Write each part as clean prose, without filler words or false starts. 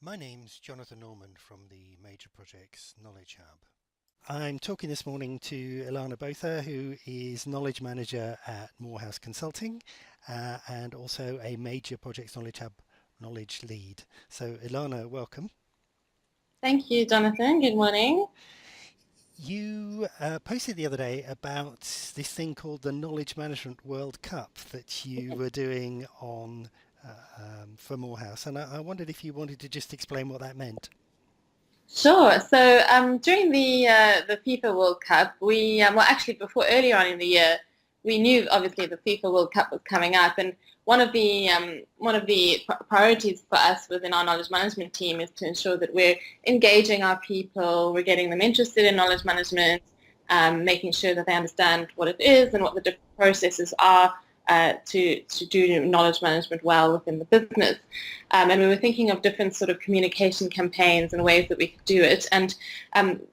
My name's Jonathan Norman from the Major Projects Knowledge Hub. I'm talking this morning to Ilana Botha, who is Knowledge Manager at Moorhouse Consulting and also a Major Projects Knowledge Hub Knowledge Lead. So, Ilana, welcome. Thank you, Jonathan. Good morning. You posted the other day about this thing called the Knowledge Management World Cup that you were doing on for Moorhouse, and I wondered if you wanted to just explain what that meant. Sure. So during the FIFA World Cup, we well actually before earlier on in the year, we knew obviously the FIFA World Cup was coming up, and one of the priorities for us within our knowledge management team is to ensure that we're engaging our people, we're getting them interested in knowledge management, making sure that they understand what it is and what the different processes are to do knowledge management well within the business. And we were thinking of different sort of communication campaigns and ways that we could do it. And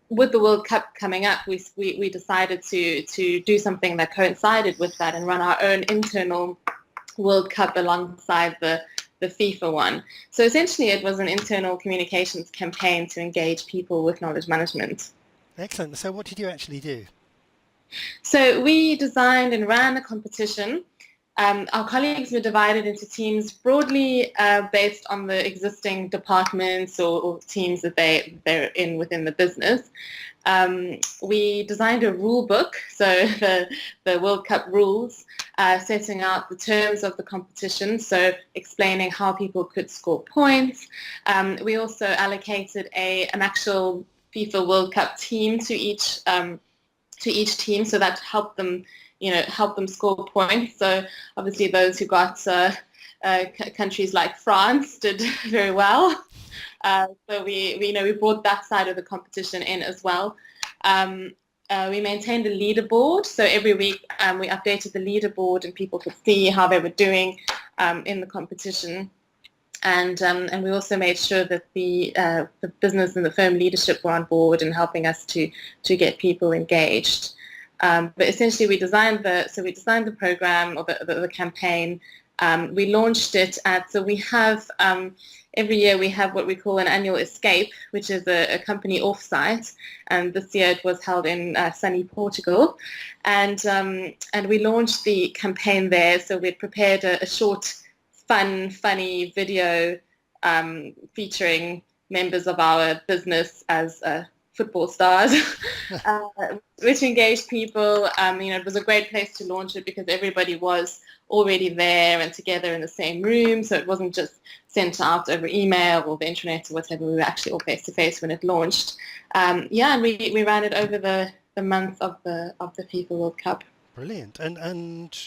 with the World Cup coming up, we decided to do something that coincided with that and run our own internal World Cup alongside the FIFA one. So essentially it was an internal communications campaign to engage people with knowledge management. Excellent. So, what did you actually do? So we designed and ran a competition. Our colleagues were divided into teams broadly based on the existing departments or teams that they're in within the business. We designed a rule book, so the World Cup rules, setting out the terms of the competition, so explaining how people could score points. We also allocated an actual FIFA World Cup team to each team, so that helped them, help them score points. So obviously those who got countries like France did very well. So we brought that side of the competition in as well. We maintained a leaderboard, so every week we updated the leaderboard and people could see how they were doing in the competition. And we also made sure that the business and the firm leadership were on board and helping us to get people engaged. But essentially, we designed the program or the campaign. We launched it so we have every year we have what we call an annual escape, which is a company offsite. And this year it was held in sunny Portugal, and we launched the campaign there. So we prepared a short funny video featuring members of our business as football stars, uh, which engaged people. It was a great place to launch it because everybody was already there and together in the same room, so it wasn't just sent out over email or the internet or whatever. We were actually all face to face when it launched. And we ran it over the month of the FIFA World Cup. Brilliant. And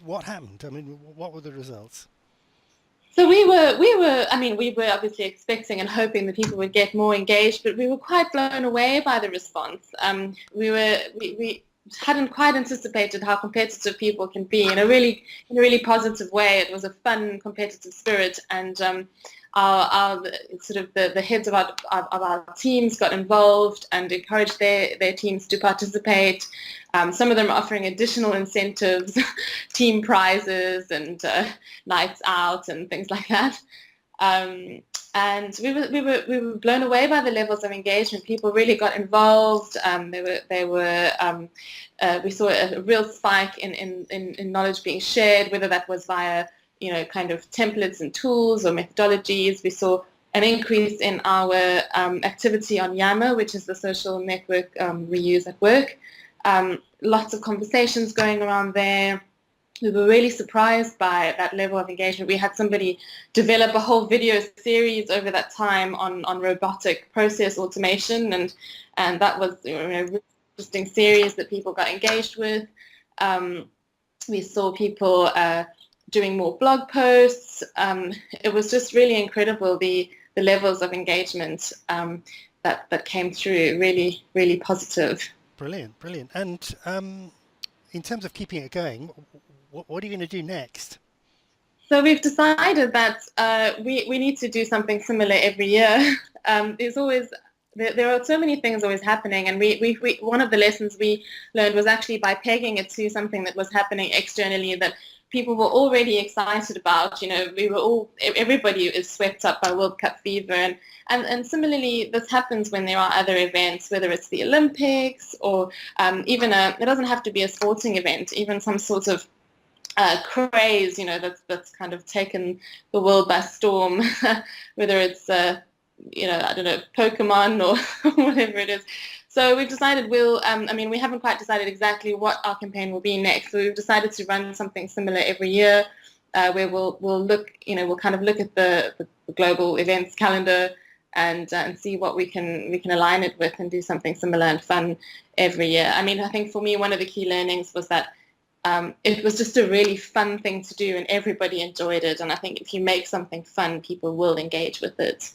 what happened? I mean, what were the results? So we were obviously expecting and hoping that people would get more engaged, but we were quite blown away by the response. We hadn't quite anticipated how competitive people can be in a really positive way. It was a fun, competitive spirit, and our sort of the heads of our teams got involved and encouraged their teams to participate. Some of them are offering additional incentives, team prizes and nights out and things like that. Um, and we were blown away by the levels of engagement. People really got involved. We saw a real spike in knowledge being shared, whether that was via kind of templates and tools or methodologies. We saw an increase in our activity on Yammer, which is the social network we use at work. Lots of conversations going around there. We were really surprised by that level of engagement. We had somebody develop a whole video series over that time on robotic process automation, and that was a really interesting series that people got engaged with. We saw people doing more blog posts. It was just really incredible, the levels of engagement that came through, really, really positive. Brilliant, brilliant. And in terms of keeping it going, what are you going to do next? So we've decided that we need to do something similar every year. There's always there are so many things always happening, and we one of the lessons we learned was actually by pegging it to something that was happening externally that people were already excited about. Everybody is swept up by World Cup fever, and similarly, this happens when there are other events, whether it's the Olympics or even it doesn't have to be a sporting event, even some sort of craze, that's kind of taken the world by storm, whether it's I don't know, Pokemon or whatever it is. So we've decided we haven't quite decided exactly what our campaign will be next. So we've decided to run something similar every year, where we'll kind of look at the global events calendar and see what we can align it with and do something similar and fun every year. I mean, I think for me, one of the key learnings was that it was just a really fun thing to do and everybody enjoyed it. And I think if you make something fun, people will engage with it.